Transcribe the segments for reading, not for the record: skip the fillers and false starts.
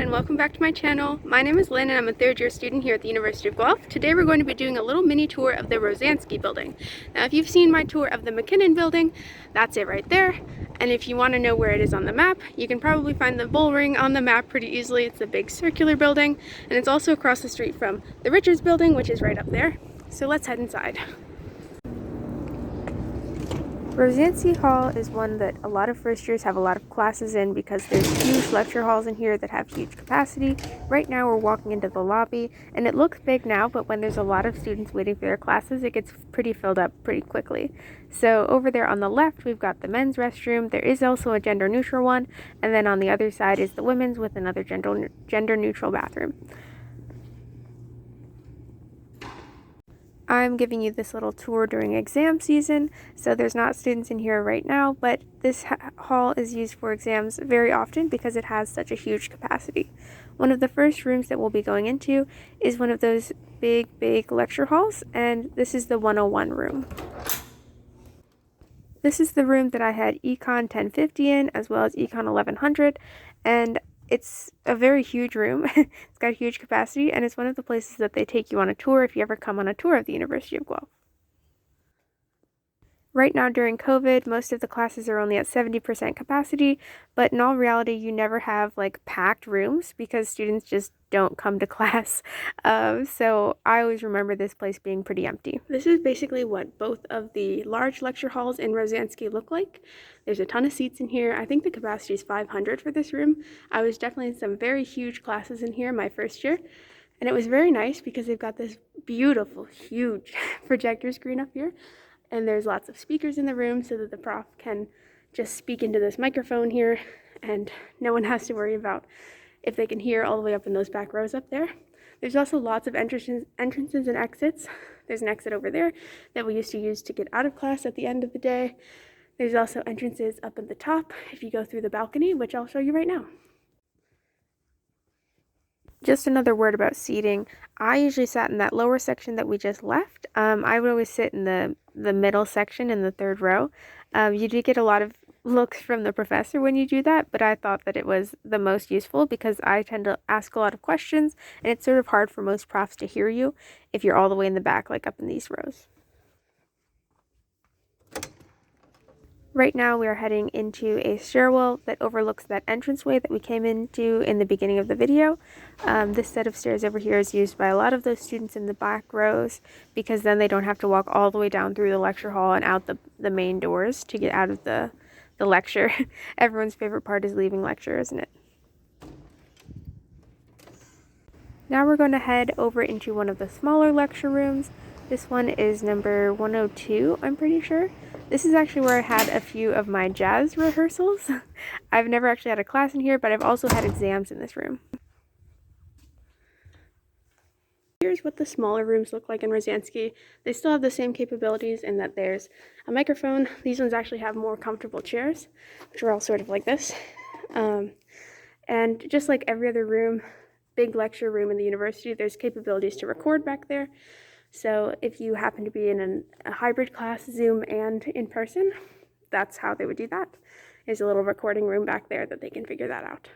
and welcome back to my channel. My name is Lynn and I'm a third year student here at the University of Guelph. Today we're going to be doing a little mini tour of the Rosanski building. Now if you've seen my tour of the McKinnon building, that's it right there. And if you want to know where it is on the map, you can probably find the bull ring on the map pretty easily. It's a big circular building and it's also across the street from the Richards building, which is right up there. So let's head inside. Rosanski Hall is one that a lot of first years have a lot of classes in because there's huge lecture halls in here that have huge capacity. Right now we're walking into the lobby and it looks big now, but when there's a lot of students waiting for their classes, it gets pretty filled up pretty quickly. So over there on the left, we've got the men's restroom. There is also a gender neutral one, and then on the other side is the women's with another gender neutral bathroom. I'm giving you this little tour during exam season, so there's not students in here right now, but this hall is used for exams very often because it has such a huge capacity. One of the first rooms that we'll be going into is one of those big lecture halls, and this is the 101 room. This is the room that I had Econ 1050 in, as well as Econ 1100, and it's a very huge room. It's got huge capacity, and it's one of the places that they take you on a tour if you ever come on a tour of the University of Guelph. Right now during COVID, most of the classes are only at 70% capacity, but in all reality, you never have like packed rooms because students just don't come to class. So I always remember this place being pretty empty. This is basically what both of the large lecture halls in Rosanski look like. There's a ton of seats in here. I think the capacity is 500 for this room. I was definitely in some very huge classes in here my first year, and it was very nice because they've got this beautiful, huge projector screen up here. And there's lots of speakers in the room so that the prof can just speak into this microphone here and no one has to worry about if they can hear all the way up in those back rows up there. There's also lots of entrances and exits. There's an exit over there that we used to use to get out of class at the end of the day. There's also entrances up at the top if you go through the balcony, which I'll show you right now. Just another word about seating. I usually sat in that lower section that we just left. I would always sit in the middle section in the third row. You do get a lot of looks from the professor when you do that, but I thought that it was the most useful because I tend to ask a lot of questions, and it's sort of hard for most profs to hear you if you're all the way in the back, like up in these rows. Right now we are heading into a stairwell that overlooks that entranceway that we came into in the beginning of the video. This set of stairs over here is used by a lot of those students in the back rows because then they don't have to walk all the way down through the lecture hall and out the main doors to get out of the lecture. Everyone's favorite part is leaving lecture, isn't it? Now we're going to head over into one of the smaller lecture rooms. This one is number 102, I'm pretty sure. This is actually where I had a few of my jazz rehearsals. I've never actually had a class in here, but I've also had exams in this room. Here's what the smaller rooms look like in Rosanski. They still have the same capabilities in that there's a microphone. These ones actually have more comfortable chairs, which are all sort of like this. And just like every other room, big lecture room in the university, there's capabilities to record back there. So if you happen to be in a hybrid class, Zoom and in person, that's how they would do that. There's a little recording room back there that they can figure that out.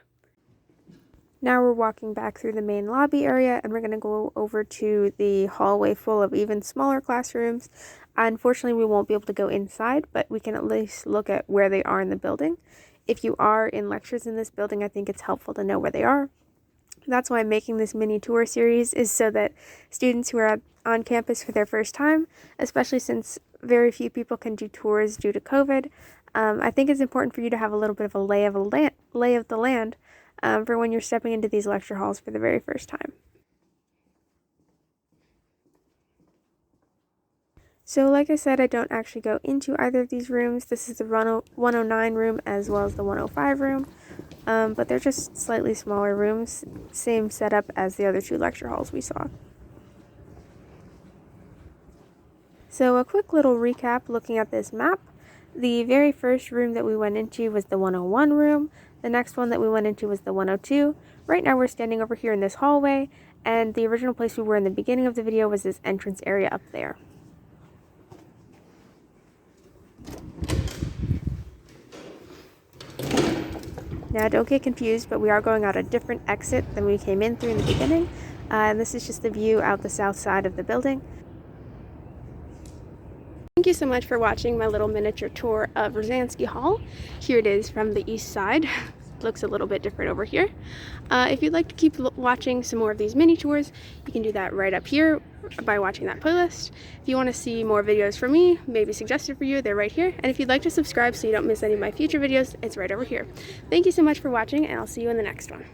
Now we're walking back through the main lobby area and we're going to go over to the hallway full of even smaller classrooms. Unfortunately, we won't be able to go inside, but we can at least look at where they are in the building. If you are in lectures in this building, I think it's helpful to know where they are. That's why I'm making this mini tour series, is so that students who are on campus for their first time, especially since very few people can do tours due to COVID, I think it's important for you to have a little bit of a lay of the land for when you're stepping into these lecture halls for the very first time. So like I said, I don't actually go into either of these rooms. This is the 109 room as well as the 105 room. But they're just slightly smaller rooms, same setup as the other two lecture halls we saw. So a quick little recap looking at this map. The very first room that we went into was the 101 room. The next one that we went into was the 102. Right now we're standing over here in this hallway, and the original place we were in the beginning of the video was this entrance area up there. Now don't get confused, but we are going out a different exit than we came in through in the beginning. And this is just the view out the south side of the building. Thank you so much for watching my little miniature tour of Rosanski Hall. Here it is from the east side. Looks a little bit different over here. If you'd like to keep watching some more of these mini tours, you can do that right up here by watching that playlist. If you want to see more videos from me, maybe suggested for you, they're right here. And if you'd like to subscribe so you don't miss any of my future videos, it's right over here. Thank you so much for watching, and I'll see you in the next one.